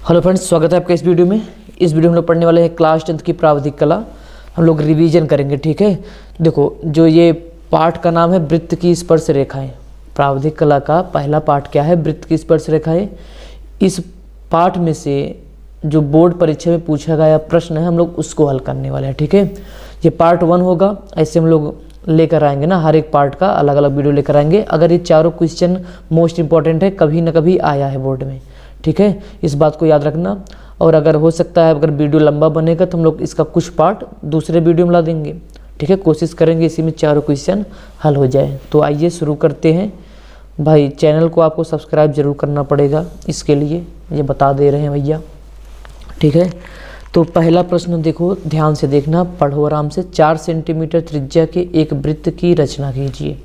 Hello friends, स्वागत है आपका इस वीडियो में। इस वीडियो में हम लोग पढ़ने वाले हैं क्लास 10th की प्रावधिक कला। हम लोग रिवीजन करेंगे, ठीक है। देखो, जो ये पाठ का नाम है वृत्त की स्पर्श रेखाएं। प्रावधिक कला का पहला पाठ क्या है? वृत्त की स्पर्श रेखाएं। इस पाठ में से जो बोर्ड परीक्षा में पूछा गया प्रश्न है, हम लोग उसको हल करने वाले हैं, ठीक है। ये पार्ट 1 होगा। ऐसे हम लोग लेकर आएंगे ना, हर एक पार्ट का अलग अलग वीडियो लेकर आएंगे। अगर ये चारों क्वेश्चन मोस्ट इंपॉर्टेंट है, कभी ना कभी आया है बोर्ड में, ठीक है। इस बात को याद रखना। और अगर हो सकता है, अगर वीडियो लंबा बनेगा तो हम लोग इसका कुछ पार्ट दूसरे वीडियो में ला देंगे, ठीक है। कोशिश करेंगे इसी में चारों क्वेश्चन हल हो जाए। तो आइए शुरू करते हैं। भाई, चैनल को आपको सब्सक्राइब जरूर करना पड़ेगा, इसके लिए ये बता दे रहे हैं भैया, ठीक है। तो पहला प्रश्न देखो, ध्यान से देखना, पढ़ो आराम से। 4 सेंटीमीटर त्रिज्या के एक वृत्त की रचना कीजिए।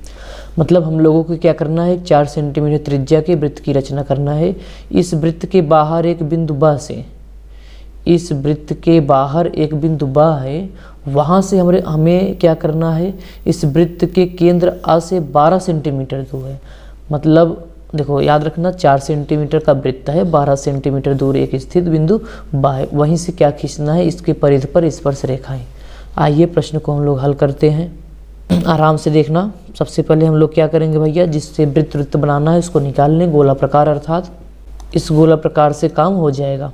मतलब हम लोगों को क्या करना है? 4 सेंटीमीटर त्रिज्या के वृत्त की रचना करना है। इस वृत्त के बाहर एक बिंदु बा से, इस वृत्त के बाहर एक बिंदु बा है, वहाँ से हमें क्या करना है? इस वृत्त के केंद्र आ से 12 सेंटीमीटर दूर है। मतलब देखो, याद रखना, 4 सेंटीमीटर का वृत्त है, 12 सेंटीमीटर दूर एक स्थित बिंदु बा है, वहीं से क्या खींचना है? इसके परिधि पर स्पर्श रेखाएं। आइए प्रश्न को हम लोग हल करते हैं। आराम से देखना। सबसे पहले हम लोग क्या करेंगे भैया? जिससे वृत्त बनाना है उसको निकाल लें, गोला प्रकार, अर्थात इस गोला प्रकार से काम हो जाएगा।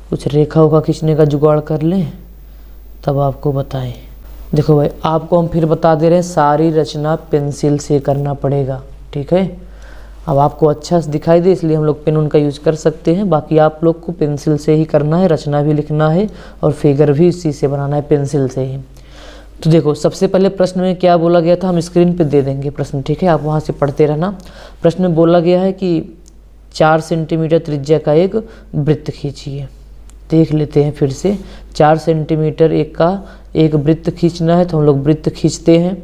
कुछ रेखा उखा खींचने का जुगाड़ कर लें, तब आपको बताएं। देखो भाई, आपको हम फिर बता दे रहे हैं, सारी रचना पेंसिल से करना पड़ेगा, ठीक है। अब आपको अच्छा से दिखाई दे इसलिए हम लोग पेन उनका यूज कर सकते हैं, बाकी आप लोग को पेंसिल से ही करना है। रचना भी लिखना है और फिगर भी इसी से बनाना है, पेंसिल से ही। तो देखो, सबसे पहले प्रश्न में क्या बोला गया था, हम स्क्रीन पे दे देंगे प्रश्न, ठीक है। आप वहाँ से पढ़ते रहना। प्रश्न में बोला गया है कि 4 सेंटीमीटर त्रिज्या का एक वृत्त खींचिए। देख लेते हैं फिर से। 4 सेंटीमीटर का एक वृत्त खींचना है, तो हम लोग वृत्त खींचते हैं।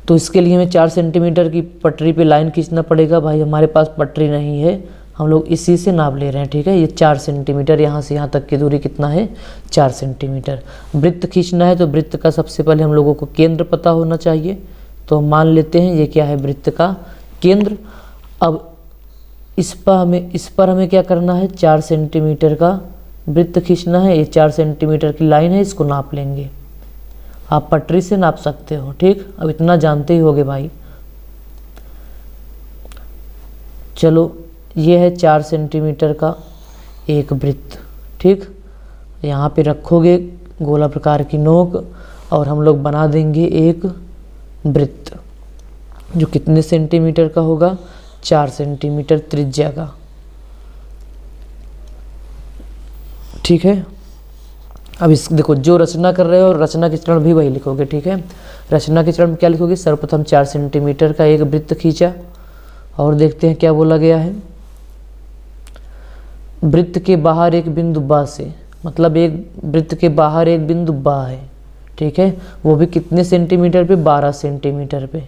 तो इसके लिए हमें 4 सेंटीमीटर की पटरी पे लाइन खींचना पड़ेगा। भाई, हमारे पास पटरी नहीं है, हम लोग इसी से नाप ले रहे हैं, ठीक है। ये 4 सेंटीमीटर, यहाँ से यहाँ तक की दूरी कितना है? 4 सेंटीमीटर। वृत्त खींचना है तो वृत्त का सबसे पहले हम लोगों को केंद्र पता होना चाहिए। तो मान लेते हैं ये क्या है? वृत्त का केंद्र। अब इस पर हमें क्या करना है? 4 सेंटीमीटर का वृत्त खींचना है। ये 4 सेंटीमीटर की लाइन है, इसको नाप लेंगे। आप पटरी से नाप सकते हो, ठीक। अब इतना जानते ही होगे भाई। चलो, ये है 4 सेंटीमीटर का एक वृत्त, ठीक। यहाँ पे रखोगे गोला प्रकार की नोक और हम लोग बना देंगे एक वृत्त जो कितने सेंटीमीटर का होगा? 4 सेंटीमीटर त्रिज्या का, ठीक है। अब इस देखो, जो रचना कर रहे हो रचना के चरण भी वही लिखोगे, ठीक है। रचना के चरण में क्या लिखोगे? सर्वप्रथम 4 सेंटीमीटर का एक वृत्त खींचा। और देखते हैं क्या बोला गया है। वृत्त के बाहर एक बिंदु बा से, मतलब एक वृत्त के बाहर एक बिंदु बा है, ठीक है। वो भी कितने सेंटीमीटर पे? 12 सेंटीमीटर पे।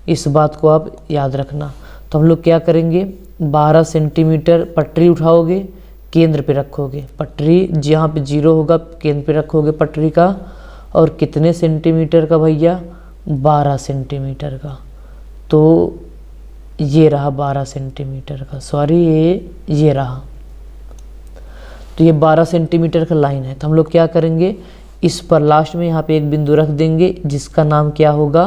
इस बात को आप याद रखना। तो हम लोग क्या करेंगे? 12 सेंटीमीटर पटरी उठाओगे, केंद्र पे रखोगे। पटरी जहाँ पे 0 होगा केंद्र पे रखोगे पटरी का। और कितने सेंटीमीटर का भैया? 12 सेंटीमीटर का। तो ये रहा 12 सेंटीमीटर का, सॉरी ये रहा। तो ये 12 सेंटीमीटर का लाइन है। तो हम लोग क्या करेंगे? इस पर लास्ट में यहाँ पे एक बिंदु रख देंगे, जिसका नाम क्या होगा?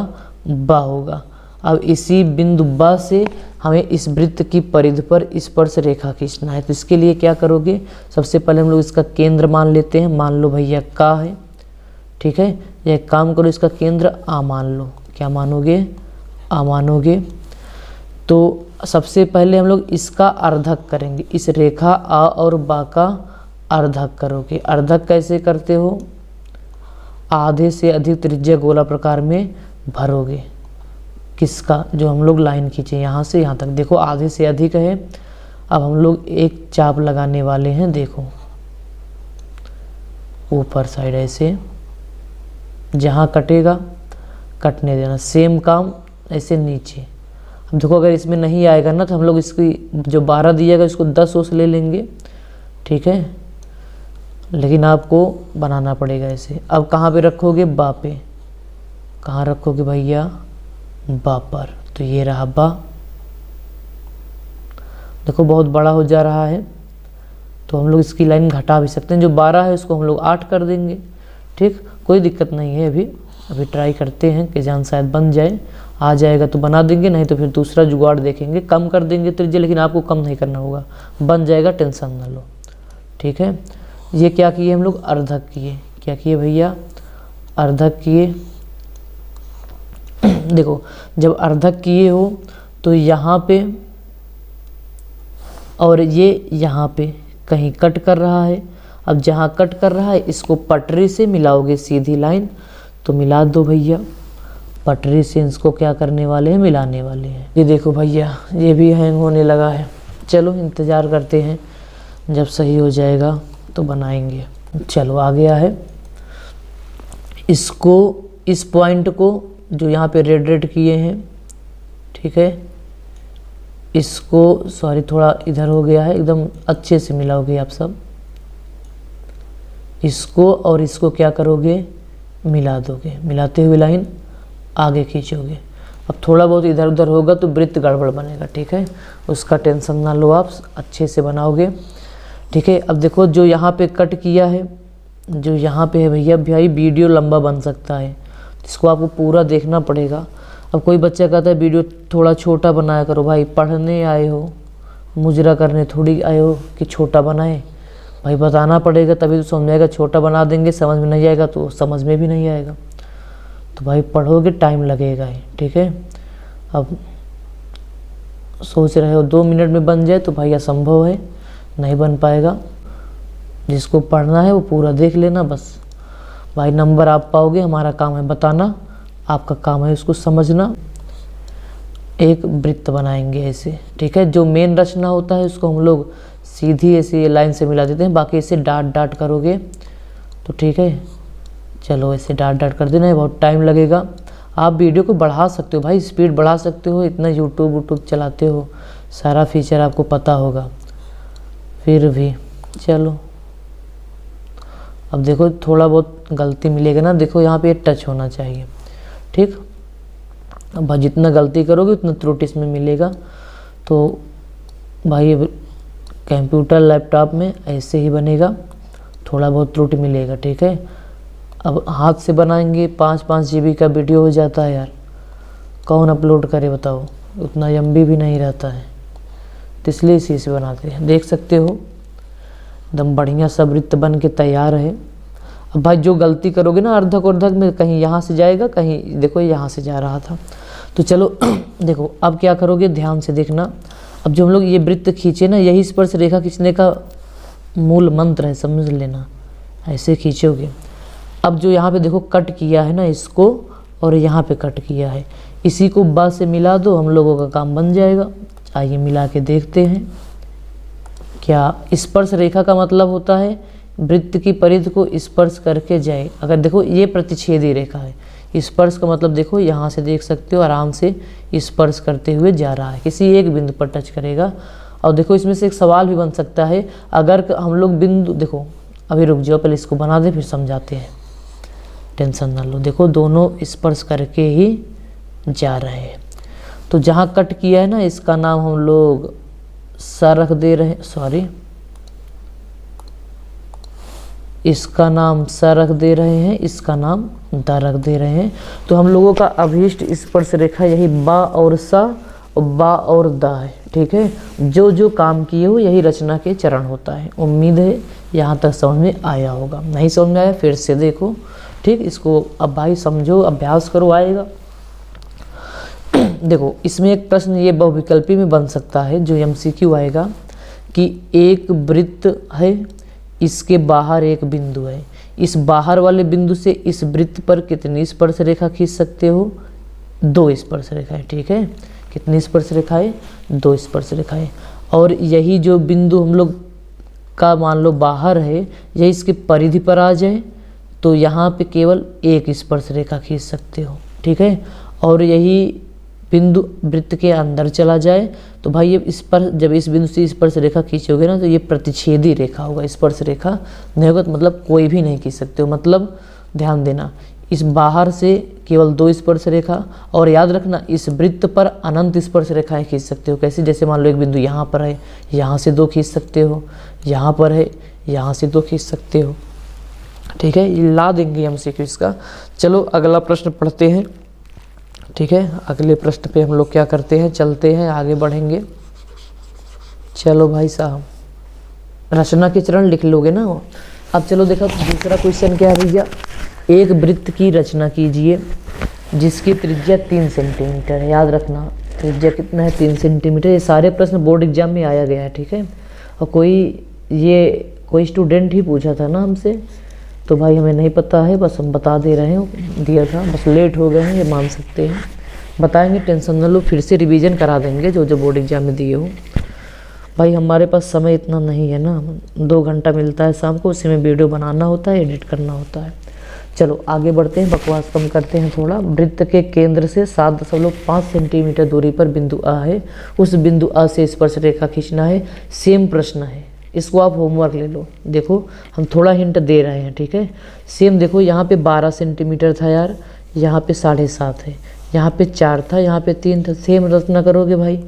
बा होगा। अब इसी बिंदु बा से हमें इस वृत्त की परिधि पर स्पर्श रेखा खींचना है। तो इसके लिए क्या करोगे? सबसे पहले हम लोग इसका केंद्र मान लेते हैं। मान लो भैया का है, ठीक है। यह काम करो, इसका केंद्र आ मान लो। क्या मानोगे? आ मानोगे। तो सबसे पहले हम लोग इसका अर्धक करेंगे। इस रेखा आ और बा का अर्धक करोगे। अर्धक कैसे करते हो? आधे से अधिक त्रिज्या गोला प्रकार में भरोगे। किसका? जो हम लोग लाइन खींचे यहाँ से यहाँ तक। देखो, आधे से अधिक है। अब हम लोग एक चाप लगाने वाले हैं। देखो, ऊपर साइड ऐसे, जहाँ कटेगा कटने देना। सेम काम ऐसे नीचे। अब देखो, अगर इसमें नहीं आएगा ना, तो हम लोग इसकी जो 12 दिएगा इसको 10 ओस ले लेंगे, ठीक है। लेकिन आपको बनाना पड़ेगा ऐसे। अब कहाँ पे रखोगे? बा पे। कहाँ रखोगे भैया? बा पर। तो ये रहा बा। देखो बहुत बड़ा हो जा रहा है, तो हम लोग इसकी लाइन घटा भी सकते हैं। जो 12 है उसको हम लोग 8 कर देंगे, ठीक, कोई दिक्कत नहीं है। अभी ट्राई करते हैं कि जान शायद बन जाए, आ जाएगा तो बना देंगे, नहीं तो फिर दूसरा जुगाड़ देखेंगे, कम कर देंगे त्रिज्या, लेकिन आपको कम नहीं करना होगा, बन जाएगा, टेंशन ना लो, ठीक है। ये क्या किए हम लोग, अर्धक किए। क्या किए भैया, अर्धक किए। देखो जब अर्धक किए हो तो यहाँ पे और ये यहाँ पे कहीं कट कर रहा है। अब जहाँ कट कर रहा है इसको पटरी से मिलाओगे सीधी लाइन, तो मिला दो भैया, पटरी से इसको क्या करने वाले हैं, मिलाने वाले हैं। ये देखो भैया ये भी हैंग होने लगा है, चलो इंतज़ार करते हैं, जब सही हो जाएगा तो बनाएंगे। चलो आ गया है। इसको, इस पॉइंट को जो यहाँ पे रेड रेड किए हैं, ठीक है, इसको, सॉरी थोड़ा इधर हो गया है, एकदम अच्छे से मिलाओगे आप सब, इसको और इसको क्या करोगे, मिला दोगे, मिलाते हुए लाइन आगे खींचोगे। अब थोड़ा बहुत इधर उधर होगा तो वृत्त गड़बड़ बनेगा, ठीक है, उसका टेंशन ना लो, आप अच्छे से बनाओगे, ठीक है। अब देखो जो यहाँ पे कट किया है, जो यहाँ पे है भैया, भाई वीडियो लंबा बन सकता है, इसको आपको पूरा देखना पड़ेगा। अब कोई बच्चा कहता है वीडियो थोड़ा छोटा बनाया करो, भाई पढ़ने आए हो, मुजरा करने थोड़ी आए हो कि छोटा बनाए, भाई बताना पड़ेगा तभी तो समझ आएगा। छोटा बना देंगे समझ में नहीं आएगा तो समझ में भी नहीं आएगा, तो भाई पढ़ोगे टाइम लगेगा ही, ठीक है। अब सोच रहे हो 2 मिनट में बन जाए तो भाई असंभव है, नहीं बन पाएगा। जिसको पढ़ना है वो पूरा देख लेना बस, भाई नंबर आप पाओगे, हमारा काम है बताना, आपका काम है उसको समझना। एक वृत्त बनाएंगे ऐसे, ठीक है, जो मेन रचना होता है उसको हम लोग सीधी ऐसी लाइन से मिला देते हैं, बाकी इसे डाट डाट करोगे तो ठीक है। चलो ऐसे डाट डाट कर देना है, बहुत टाइम लगेगा। आप वीडियो को बढ़ा सकते हो भाई, स्पीड बढ़ा सकते हो, इतना यूट्यूब चलाते हो, सारा फीचर आपको पता होगा, फिर भी चलो। अब देखो थोड़ा बहुत गलती मिलेगा ना, देखो यहाँ पे टच होना चाहिए, ठीक। अब जितना गलती करोगे उतना त्रुटि इसमें मिलेगा, तो भाई कंप्यूटर लैपटॉप में ऐसे ही बनेगा, थोड़ा बहुत त्रुटि मिलेगा, ठीक है। अब हाथ से बनाएंगे 5-5 GB का वीडियो हो जाता है यार, कौन अपलोड करे बताओ, उतना MB भी नहीं रहता है, तो इसलिए इसी से बनाते हैं। देख सकते हो एकदम बढ़िया सा वृत्त बन के तैयार है। अब भाई जो गलती करोगे ना अर्धक अर्धक में, कहीं यहाँ से जाएगा, कहीं देखो यहाँ से जा रहा था, तो चलो देखो अब क्या करोगे, ध्यान से देखना। अब जो हम लोग ये वृत्त खींचे ना, यही स्पर्श रेखा खींचने का मूल मंत्र है, समझ लेना, ऐसे खींचोगे। अब जो यहाँ पे देखो कट किया है ना इसको, और यहाँ पे कट किया है, इसी को बा से मिला दो, हम लोगों का काम बन जाएगा। आइए मिला के देखते हैं। क्या स्पर्श रेखा का मतलब होता है वृत्त की परिधि को स्पर्श करके जाए। अगर देखो ये प्रतिच्छेदी रेखा है, स्पर्श का मतलब देखो यहाँ से देख सकते हो, आराम से स्पर्श करते हुए जा रहा है, किसी एक बिंदु पर टच करेगा। और देखो इसमें से एक सवाल भी बन सकता है, अगर हम लोग बिंदु, देखो अभी रुक जाओ, पहले इसको बना दे फिर समझाते हैं, टेंशन ना लो। देखो दोनों स्पर्श करके ही जा रहे हैं, तो जहाँ कट किया है ना इसका नाम हम लोग सा रख दे रहे हैं, सॉरी इसका नाम सा रख दे रहे हैं, इसका नाम दा रख दे रहे हैं। तो हम लोगों का अभीष्ट स्पर्श रेखा यही बा और सा और बा और दा है, ठीक है। जो जो काम किए हो यही रचना के चरण होता है। उम्मीद है यहाँ तक समझ में आया होगा, नहीं समझ में आया फिर से देखो, ठीक। इसको अब भाई समझो, अभ्यास करो, आएगा। देखो इसमें एक प्रश्न ये बहुविकल्पी में बन सकता है, जो MCQ आएगा कि एक वृत्त है, इसके बाहर एक बिंदु है, इस बाहर वाले बिंदु से इस वृत्त पर कितनी स्पर्श रेखा खींच सकते हो, 2 स्पर्श रेखाएं, ठीक है। कितनी स्पर्श रेखाएं, 2 स्पर्श रेखाएं। और यही जो बिंदु हम लोग का मान लो बाहर है, यही इसके परिधि पर आ जाए तो यहाँ पे केवल 1 स्पर्श रेखा खींच सकते हो, ठीक है। और यही बिंदु वृत्त के अंदर चला जाए तो भाई ये इस पर, जब इस बिंदु से स्पर्श रेखा खींचोगे ना तो ये प्रतिच्छेदी रेखा होगा, स्पर्श रेखा नहीं होगा, तो मतलब कोई भी नहीं खींच सकते हो। मतलब ध्यान देना, इस बाहर से केवल 2 स्पर्श रेखा, और याद रखना इस वृत्त पर अनंत स्पर्श रेखाएं खींच सकते हो। कैसे? जैसे मान लो एक बिंदु यहाँ पर है, यहाँ से 2 खींच सकते हो, यहाँ पर है, यहाँ से 2 खींच सकते हो। ठीक है, ये ला देंगे हम सीक्वेंस इसका। चलो अगला प्रश्न पढ़ते हैं। ठीक है, अगले प्रश्न पे हम लोग क्या करते हैं, चलते हैं आगे बढ़ेंगे। चलो भाई साहब, रचना के चरण लिख लोगे ना। अब चलो देखो दूसरा क्वेश्चन क्या है भैया, एक वृत्त की रचना कीजिए जिसकी त्रिज्या 3 सेंटीमीटर है। याद रखना त्रिज्या कितना है, 3 सेंटीमीटर। ये सारे प्रश्न बोर्ड एग्जाम में आया गया है। ठीक है, और कोई स्टूडेंट ही पूछा था ना हमसे, तो भाई हमें नहीं पता है, बस हम बता दे रहे हैं, दिया था, बस लेट हो गए हैं, ये मान सकते हैं। बताएंगे, टेंशन न लो, फिर से रिवीजन करा देंगे जो जो बोर्ड एग्जाम में दिए हो। भाई हमारे पास समय इतना नहीं है ना, 2 घंटा मिलता है शाम को, उसी में वीडियो बनाना होता है, एडिट करना होता है। चलो आगे बढ़ते हैं, बकवास कम करते हैं थोड़ा। वृत्त के केंद्र से 7.5 सेंटीमीटर दूरी पर बिंदु आ है, उस बिंदु आ से स्पर्श रेखा खींचना है। सेम प्रश्न है, इसको आप होमवर्क ले लो। देखो हम थोड़ा हिंट दे रहे हैं। ठीक है, सेम देखो यहाँ पे 12 सेंटीमीटर था यार, यहाँ पे 7.5 है, यहाँ पे 4 था, यहाँ पे 3 था। सेम रचना करोगे भाई,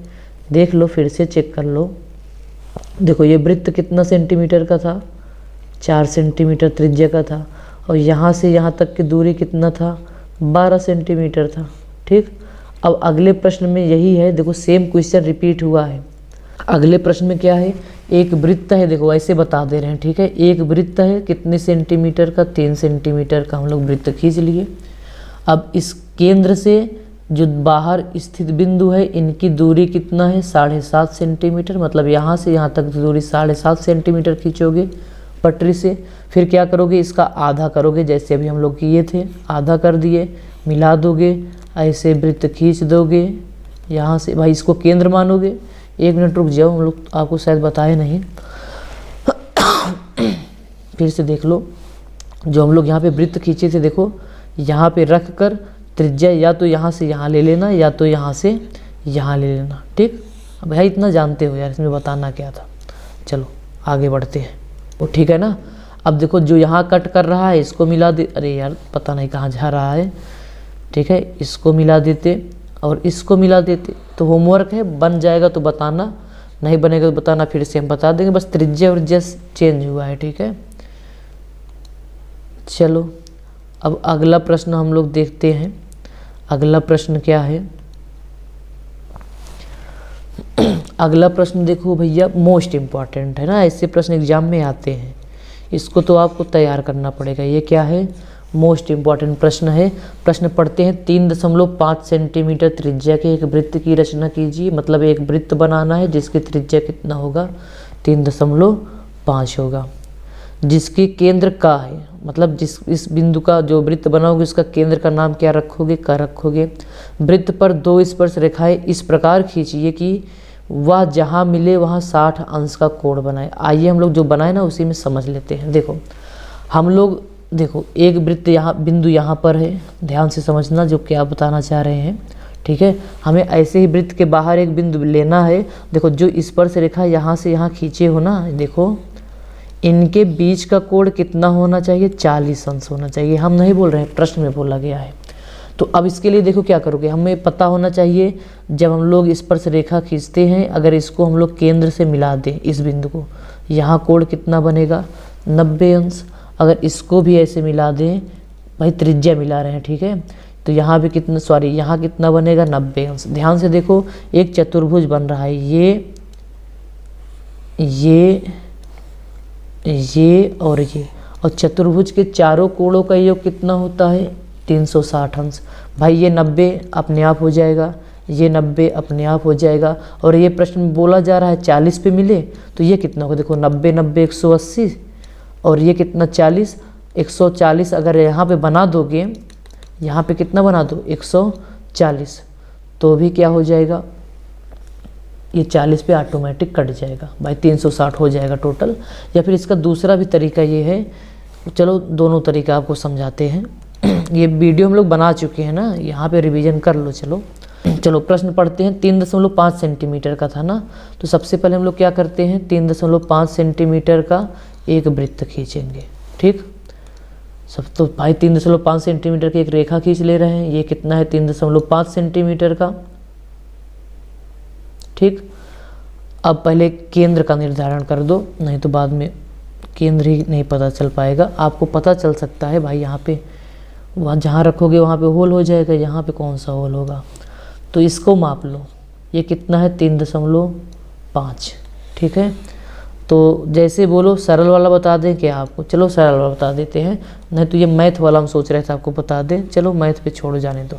देख लो, फिर से चेक कर लो। देखो ये वृत्त कितना सेंटीमीटर का था, 4 सेंटीमीटर त्रिज्या का था, और यहाँ से यहाँ तक की दूरी कितना था, 12 सेंटीमीटर था। ठीक, अब अगले प्रश्न में यही है, देखो सेम क्वेश्चन रिपीट हुआ है। अगले प्रश्न में क्या है, एक वृत्त है, देखो ऐसे बता दे रहे हैं। ठीक है, एक वृत्त है कितने सेंटीमीटर का, 3 सेंटीमीटर का हम लोग वृत्त खींच लिए। अब इस केंद्र से जो बाहर स्थित बिंदु है, इनकी दूरी कितना है, 7.5 सेंटीमीटर। मतलब यहाँ से यहाँ तक दूरी 7.5 सेंटीमीटर खींचोगे पटरी से। फिर क्या करोगे, इसका आधा करोगे, जैसे अभी हम लोग किए थे, आधा कर दिए, मिला दोगे, ऐसे वृत्त खींच दोगे यहाँ से। भाई इसको केंद्र मानोगे। 1 मिनट रुक जाओ, हम लोग आपको शायद बताए नहीं, फिर से देख लो। जो हम लोग यहाँ पे वृत्त खींचे थे, देखो यहाँ पे रख कर त्रिज्या या तो यहाँ से यहाँ ले लेना, या तो यहाँ से यहाँ ले लेना। ठीक, अब भाई इतना जानते हो यार, इसमें बताना क्या था। चलो आगे बढ़ते हैं, वो ठीक है ना। अब देखो जो यहाँ कट कर रहा है इसको मिला दे, अरे यार पता नहीं कहाँ जा रहा है। ठीक है, इसको मिला देते और इसको मिला देते, तो होमवर्क है, बन जाएगा तो बताना, नहीं बनेगा तो बताना, फिर से हम बता देंगे। बस त्रिज्या और जस चेंज हुआ है। ठीक है, चलो अब अगला प्रश्न हम लोग देखते हैं। अगला प्रश्न क्या है, अगला प्रश्न देखो भैया, मोस्ट इम्पॉर्टेंट है ना, ऐसे प्रश्न एग्जाम में आते हैं, इसको तो आपको तैयार करना पड़ेगा। ये क्या है, मोस्ट इम्पॉर्टेंट प्रश्न है। प्रश्न पढ़ते हैं, 3.5 सेंटीमीटर त्रिज्या के एक वृत्त की रचना कीजिए। मतलब एक वृत्त बनाना है जिसकी त्रिज्या कितना होगा, 3.5 होगा, जिसके केंद्र का है, मतलब इस बिंदु का जो वृत्त बनाओगे उसका केंद्र का नाम क्या रखोगे, का रखोगे। वृत्त पर 2 स्पर्श रेखाएं इस प्रकार खींचिए कि वह जहाँ मिले वहाँ 60 अंश का कोण बनाए। आइए हम लोग जो बनाए ना उसी में समझ लेते हैं। देखो हम लोग, देखो एक वृत्त यहाँ, बिंदु यहाँ पर है, ध्यान से समझना जो क्या बताना चाह रहे हैं। ठीक है, हमें ऐसे ही वृत्त के बाहर एक बिंदु लेना है। देखो जो स्पर्श रेखा यहाँ से यहाँ खींचे हो ना, देखो इनके बीच का कोण कितना होना चाहिए, 40 अंश होना चाहिए। हम नहीं बोल रहे हैं, प्रश्न में बोला गया है। तो अब इसके लिए देखो क्या करोगे, हमें पता होना चाहिए जब हम लोग स्पर्श रेखा खींचते हैं, अगर इसको हम लोग केंद्र से मिला दें इस बिंदु को, यहाँ कोण कितना बनेगा, 90 अंश। अगर इसको भी ऐसे मिला दें, भाई त्रिज्या मिला रहे हैं, ठीक है, तो यहाँ भी कितना, सॉरी यहाँ कितना बनेगा, 90 अंश। ध्यान से देखो एक चतुर्भुज बन रहा है, ये और चतुर्भुज के चारों कोणों का योग कितना होता है, 360 अंश। भाई ये 90 अपने आप हो जाएगा, ये 90 अपने आप हो जाएगा। और ये प्रश्न में बोला जा रहा है 40 पे मिले, तो ये कितना होगा, देखो 90 90 180, और ये कितना 40 140। अगर यहाँ पे बना दोगे, यहाँ पे कितना बना दो 140, तो भी क्या हो जाएगा, ये 40 पे ऑटोमेटिक कट जाएगा, भाई 360 हो जाएगा टोटल। या फिर इसका दूसरा भी तरीका ये है, चलो दोनों तरीका आपको समझाते हैं। ये वीडियो हम लोग बना चुके हैं ना, यहाँ पे रिवीजन कर लो। चलो प्रश्न पढ़ते हैं। 3.5 सेंटीमीटर का था ना, तो सबसे पहले हम लोग क्या करते हैं, 3.5 सेंटीमीटर का एक वृत्त खींचेंगे। ठीक, सब तो भाई 3.5 सेंटीमीटर की एक रेखा खींच ले रहे हैं। ये कितना है 3.5 सेंटीमीटर का। ठीक, अब पहले केंद्र का निर्धारण कर दो, नहीं तो बाद में केंद्र ही नहीं पता चल पाएगा। आपको पता चल सकता है भाई, यहाँ पे वहाँ जहाँ रखोगे वहाँ पे होल हो जाएगा, यहाँ पे कौन सा होल होगा। तो इसको माप लो, ये कितना है 3.5। ठीक है, तो जैसे बोलो सरल वाला बता दें क्या आपको, चलो सरल वाला बता देते हैं, नहीं तो ये मैथ वाला हम सोच रहे थे आपको बता दें, चलो मैथ पे छोड़ जाने दो।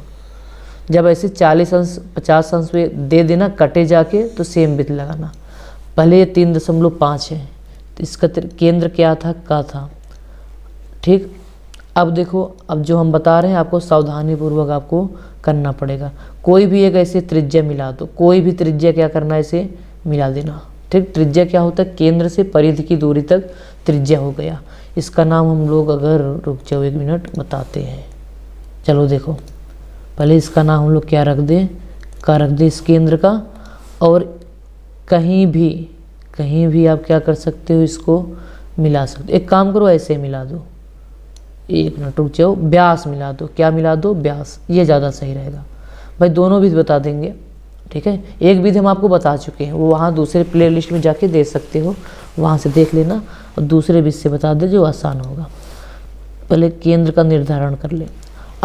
जब ऐसे 40 अंश 50 अंश पे दे देना कटे जाके, तो सेम बिंदु लगाना। पहले ये 3.5 है, तो इसका केंद्र क्या था, का था। ठीक, अब देखो, अब जो हम बता रहे हैं आपको सावधानी पूर्वक आपको करना पड़ेगा। कोई भी एक ऐसे त्रिज्या मिला दो, कोई भी त्रिज्या क्या करना है, इसे मिला देना। ठीक, त्रिज्या क्या होता है, केंद्र से परिधि की दूरी तक त्रिज्या हो गया। इसका नाम हम लोग, अगर रुक जाओ 1 मिनट बताते हैं। चलो देखो, पहले इसका नाम हम लोग क्या रख दें, का रख दें इस केंद्र का। और कहीं भी आप क्या कर सकते हो, इसको मिला सकते हो। एक काम करो, ऐसे मिला दो, 1 मिनट रुक जाओ, व्यास मिला दो। क्या मिला दो, व्यास, ये ज़्यादा सही रहेगा भाई। दोनों भी बता देंगे। ठीक है, एक विधि हम आपको बता चुके हैं, वो वहाँ दूसरे प्ले लिस्ट में जाके दे सकते हो, वहाँ से देख लेना। और दूसरे विधि से बता दे जो आसान होगा। पहले केंद्र का निर्धारण कर ले।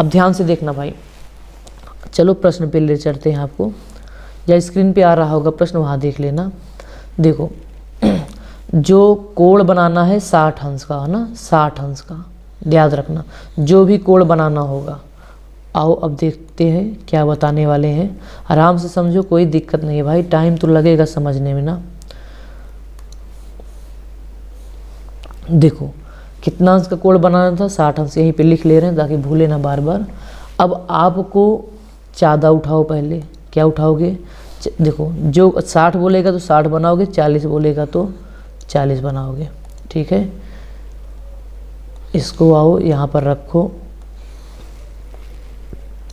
अब ध्यान से देखना भाई, चलो प्रश्न पे ले चलते हैं आपको, या स्क्रीन पे आ रहा होगा प्रश्न, वहाँ देख लेना। देखो, जो कोण बनाना है 60 अंश का है ना, 60 अंश का याद रखना, जो भी कोण बनाना होगा। आओ अब देखते हैं क्या बताने वाले हैं, आराम से समझो, कोई दिक्कत नहीं है भाई, टाइम तो लगेगा समझने में ना। देखो, कितना अंश का कोण बनाना था, 60 अंश, यहीं पे लिख ले रहे हैं ताकि भूले ना बार बार। अब आपको चादा उठाओ, पहले क्या उठाओगे, देखो जो 60 बोलेगा तो 60 बनाओगे, 40 बोलेगा तो 40 बनाओगे। ठीक है, इसको आओ यहाँ पर रखो।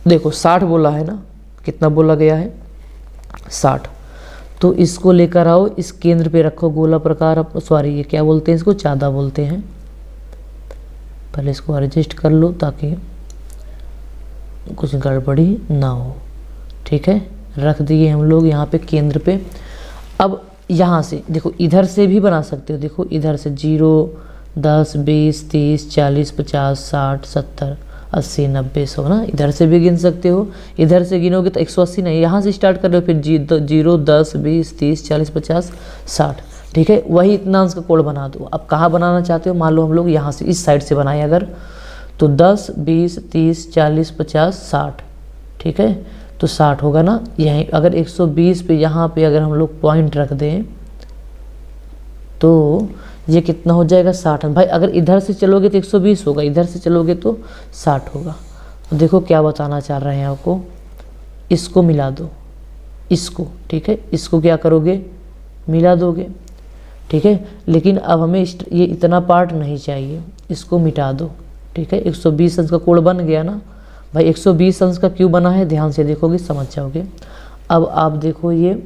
देखो 60 बोला है ना, कितना बोला गया है 60, तो इसको लेकर आओ, इस केंद्र पे रखो गोला प्रकार। सॉरी, ये क्या बोलते हैं, इसको चादा बोलते हैं। पहले इसको एडजस्ट कर लो ताकि कुछ गड़बड़ी ना हो। ठीक है, रख दिए हम लोग यहाँ पे केंद्र पे। अब यहाँ से देखो, इधर से भी बना सकते हो। देखो इधर से 0, 10, 20, 30, 40, 50, 60, 70, 80, 90, 100 ना, इधर से भी गिन सकते हो। इधर से गिनोगे तो 180 नहीं, यहाँ से स्टार्ट कर लो, फिर 0, 10, 20, 30, 40, 50, 60। ठीक है, वही इतना अंश का कोण बना दो। अब कहाँ बनाना चाहते हो, मान लो हम लोग यहाँ से इस साइड से बनाए अगर, तो 10, 20, 30, 40, 50, 60। ठीक है, तो 60 होगा ना। यहीं अगर 120 पे यहाँ पे अगर हम लोग पॉइंट रख दें तो ये कितना हो जाएगा 60 भाई। अगर इधर से चलोगे तो 120 होगा, इधर से चलोगे तो 60 होगा। तो देखो क्या बताना चाह रहे हैं आपको, इसको मिला दो, इसको। ठीक है, इसको क्या करोगे, मिला दोगे। ठीक है, लेकिन अब हमें ये इतना पार्ट नहीं चाहिए, इसको मिटा दो। ठीक है, 120 अंश का कोण बन गया ना भाई। 120 अंश का क्यों बना है, ध्यान से देखोगे समझ जाओगे। अब आप देखो, ये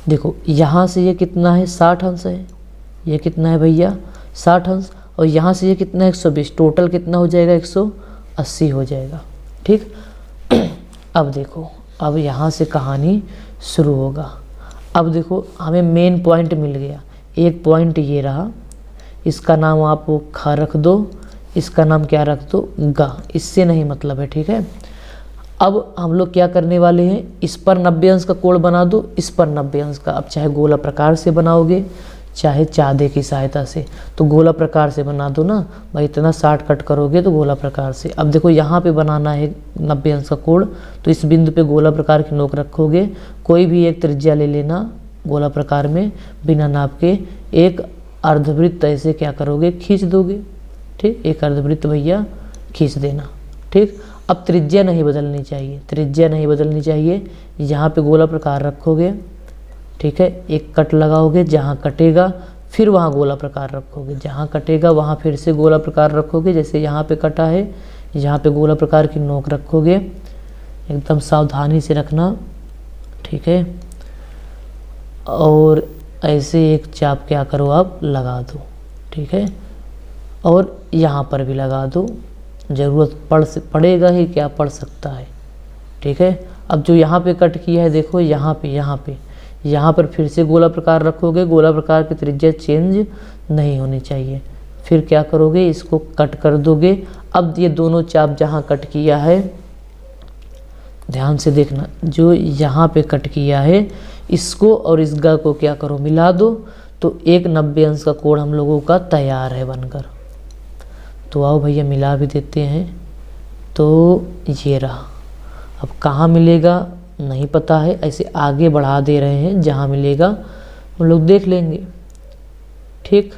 देखो यहाँ से ये कितना है 60 अंश है, ये कितना है भैया 60 अंश, और यहाँ से ये कितना है 120, टोटल कितना हो जाएगा 180 हो जाएगा। ठीक, अब देखो, अब यहाँ से कहानी शुरू होगा। अब देखो हमें मेन पॉइंट मिल गया, एक पॉइंट ये रहा, इसका नाम आप ख रख दो, इसका नाम क्या रख दो, गा, इससे नहीं मतलब है। ठीक है, अब हम लोग क्या करने वाले हैं, इस पर 90 अंश का कोण बना दो, इस पर 90 अंश का। अब चाहे गोला प्रकार से बनाओगे चाहे चादे की सहायता से, तो गोला प्रकार से बना दो ना भाई, इतना 60 कट करोगे तो गोला प्रकार से। अब देखो यहाँ पे बनाना है 90 अंश का कोण, तो इस बिंदु पे गोला प्रकार की नोक रखोगे, कोई भी एक त्रिज्या ले लेना गोला प्रकार में, बिना नाप के एक अर्धवृत्त ऐसे क्या करोगे, खींच दोगे। ठीक, एक अर्धवृत्त भैया खींच देना। ठीक, अब त्रिज्या नहीं बदलनी चाहिए, त्रिज्या नहीं बदलनी चाहिए, यहाँ पे गोला प्रकार रखोगे। ठीक है, एक कट लगाओगे, जहाँ कटेगा फिर वहाँ गोला प्रकार रखोगे, जहाँ कटेगा वहाँ फिर से गोला प्रकार रखोगे। जैसे यहाँ पे कटा है, यहाँ पे गोला प्रकार की नोक रखोगे, एकदम सावधानी से रखना। ठीक है, और ऐसे एक चाप क्या करो आप लगा दो। ठीक है, और यहाँ पर भी लगा दो, ज़रूरत पड़ेगा ही, क्या पड़ सकता है। ठीक है, अब जो यहाँ पे कट किया है देखो, यहाँ पर फिर से गोला प्रकार रखोगे, गोला प्रकार की त्रिज्या चेंज नहीं होनी चाहिए। फिर क्या करोगे, इसको कट कर दोगे। अब ये दोनों चाप जहाँ कट किया है, ध्यान से देखना, जो यहाँ पे कट किया है इसको और इस ग को क्या करो, मिला दो, तो एक 90 अंश का कोण हम लोगों का तैयार है बनकर। तो आओ भैया मिला भी देते हैं। तो ये रहा। अब कहाँ मिलेगा नहीं पता है, ऐसे आगे बढ़ा दे रहे हैं, जहाँ मिलेगा हम लोग देख लेंगे। ठीक,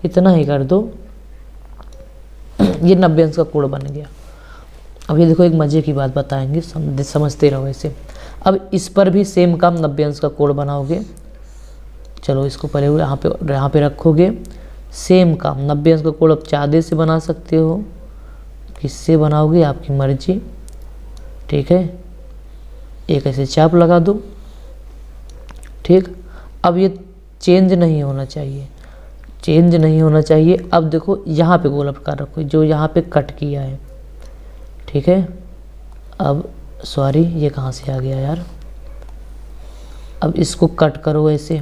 इतना ही कर दो। ये 90 अंश का कोण बन गया। अब ये देखो, एक मज़े की बात बताएंगे, समझते रहो ऐसे। अब इस पर भी सेम काम 90 अंश का कोण बनाओगे। चलो इसको पहले यहाँ पे रखोगे। सेम काम 90 अंश का कोण अब चादे से बना सकते हो, किससे बनाओगे आपकी मर्जी। ठीक है, एक ऐसे चाप लगा दो। ठीक, अब ये चेंज नहीं होना चाहिए, चेंज नहीं होना चाहिए। अब देखो यहाँ पे गोला प्रकार रखो, जो यहाँ पे कट किया है। ठीक है, अब सॉरी ये कहाँ से आ गया यार। अब इसको कट करो ऐसे।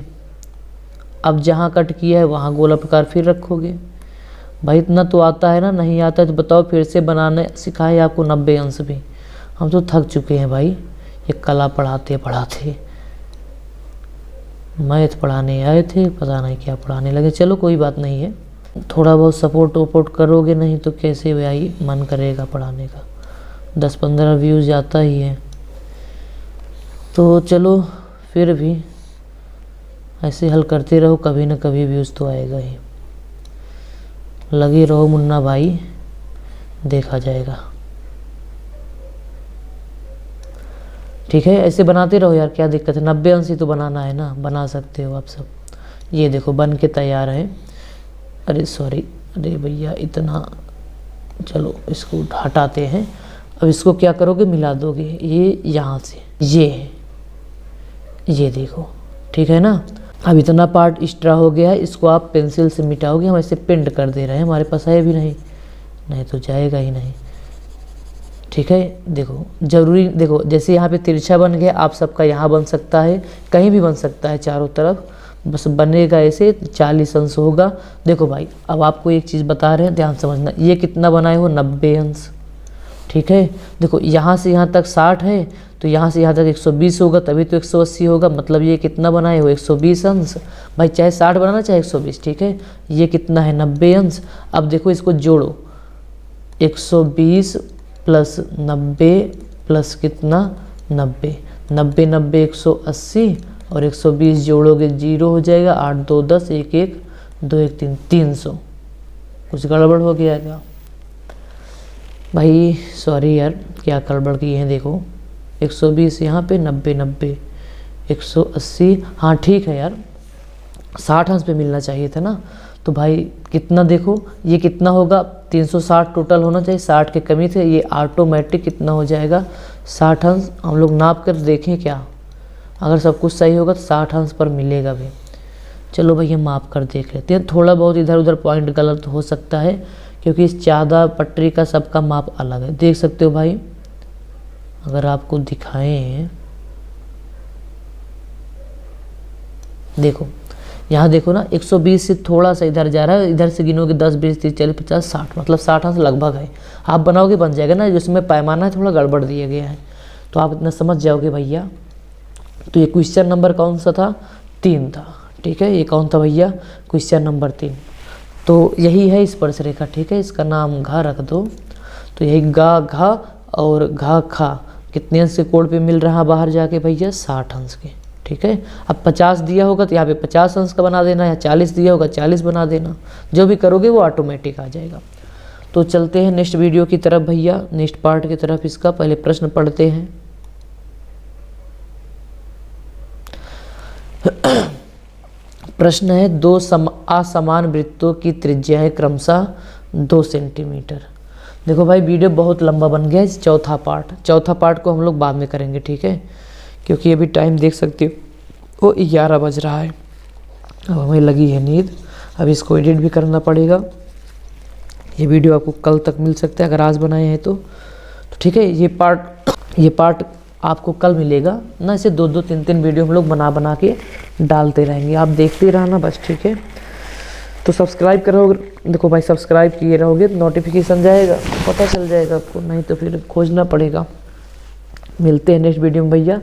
अब जहाँ कट किया है वहाँ गोला प्रकार फिर रखोगे। भाई इतना तो आता है ना, नहीं आता है तो बताओ, फिर से बनाने सिखाए आपको 90 अंश भी। हम तो थक चुके हैं भाई, ये कला पढ़ाते पढ़ाते। मैथ पढ़ाने आए थे, पता नहीं क्या पढ़ाने लगे। चलो कोई बात नहीं है, थोड़ा बहुत सपोर्ट वपोर्ट करोगे, नहीं तो कैसे भाई मन करेगा पढ़ाने का। 10-15 व्यूज़ आता ही है। तो चलो फिर भी ऐसे हल करते रहो, कभी ना कभी व्यूज़ तो आएगा ही। लगे रहो मुन्ना भाई, देखा जाएगा। ठीक है, ऐसे बनाते रहो यार, क्या दिक्कत है। 90 अंश ही तो बनाना है ना, बना सकते हो आप सब। ये देखो बन के तैयार है। अरे सॉरी, अरे भैया इतना, चलो इसको हटाते हैं। अब इसको क्या करोगे, मिला दोगे ये यहाँ से, ये देखो। ठीक है ना, अब इतना पार्ट एक्स्ट्रा हो गया है, इसको आप पेंसिल से मिटाओगे। हम ऐसे पेंट कर दे रहे हैं, हमारे पास है भी नहीं तो जाएगा ही नहीं। ठीक है, देखो जरूरी, देखो जैसे यहाँ पे तिरछा बन गया, आप सबका यहाँ बन सकता है, कहीं भी बन सकता है चारों तरफ, बस बनेगा ऐसे 40 अंश होगा। देखो भाई अब आपको एक चीज़ बता रहे हैं, ध्यान समझना। ये कितना बनाए हो, 90 अंश। ठीक है, देखो यहाँ से यहाँ तक 60 है, तो यहाँ से यहाँ तक 120 होगा, तभी तो 180 होगा। मतलब ये कितना बनाए हो, 120 अंश। भाई चाहे 60 बनाना चाहे 120। ठीक है, ये कितना है, 90 अंश। अब देखो इसको जोड़ो, 120 प्लस 90 प्लस कितना, 90 90 90 180 और 120 जोड़ोगे 0 हो जाएगा। 8 2 10, 1 1 2 1 3, 300। कुछ गड़बड़ हो गया क्या भाई, सॉरी यार, क्या गड़बड़ की है। देखो 120 यहाँ पे, 90 90 180। हाँ ठीक है यार, 60 अंश पे मिलना चाहिए था ना। तो भाई कितना, देखो ये कितना होगा, 360 टोटल होना चाहिए, 60 के कमी थे, ये ऑटोमेटिक कितना हो जाएगा, 60 अंश। हम लोग नाप कर देखें क्या, अगर सब कुछ सही होगा तो 60 अंश पर मिलेगा भी। चलो भैया माप कर देख लेते हैं। थोड़ा बहुत इधर उधर पॉइंट गलत हो सकता है, क्योंकि इस चादा पटरी का सबका माप अलग है। देख सकते हो भाई, अगर आपको दिखाएं, देखो यहाँ देखो ना, 120 से थोड़ा सा इधर जा रहा है, इधर से गिनोगे 10 20 30 40 50 60, मतलब 60 अंश लगभग है। आप बनाओगे बन जाएगा ना, जिसमें पैमाना है थोड़ा गड़बड़ दिया गया है, तो आप इतना समझ जाओगे भैया। तो ये क्वेश्चन नंबर कौन सा था, 3 था। ठीक है, ये कौन था भैया, क्वेश्चन नंबर 3। तो यही है स्पर्श रेखा। ठीक है, इसका नाम घा रख दो। तो यही गा घा और घा खा कितने अंश के कोण पे मिल रहा बाहर जाके भैया, 60 अंश के। ठीक है, अब 50 दिया होगा तो यहाँ पे 50 अंश का बना देना, या 40 दिया होगा 40 बना देना। जो भी करोगे वो ऑटोमेटिक आ जाएगा। तो चलते हैं नेक्स्ट वीडियो की तरफ भैया, नेक्स्ट पार्ट की तरफ। इसका पहले प्रश्न पढ़ते हैं। प्रश्न है, 2 असमान वृत्तों की त्रिज्याएं क्रमशः 2 सेंटीमीटर। देखो भाई वीडियो बहुत लंबा बन गया है, चौथा पार्ट को हम लोग बाद में करेंगे। ठीक है, क्योंकि अभी टाइम देख सकते हो वो 11 बज रहा है, अब हमें लगी है नींद। अब इसको एडिट भी करना पड़ेगा, ये वीडियो आपको कल तक मिल सकता है अगर आज बनाए हैं तो ठीक है। ये पार्ट आपको कल मिलेगा ना, इसे 2-2 3-3 वीडियो हम लोग बना के डालते रहेंगे, आप देखते रहना बस, ठीक है। तो सब्सक्राइब करोगे, देखो भाई सब्सक्राइब किए रहोगे तो नोटिफिकेशन जाएगा, पता चल जाएगा आपको, नहीं तो फिर खोजना पड़ेगा। मिलते हैं नेक्स्ट वीडियो में भैया।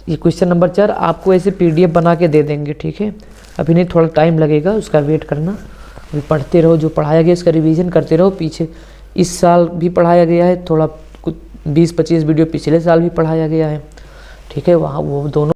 ये क्वेश्चन नंबर 4 आपको ऐसे PDF बना के दे देंगे, ठीक है। अभी नहीं, थोड़ा टाइम लगेगा, उसका वेट करना। अभी पढ़ते रहो, जो पढ़ाया गया इसका रिवीजन करते रहो। पीछे इस साल भी पढ़ाया गया है, थोड़ा कुछ 20-25 वीडियो पिछले साल भी पढ़ाया गया है, ठीक है। वहाँ वो दोनों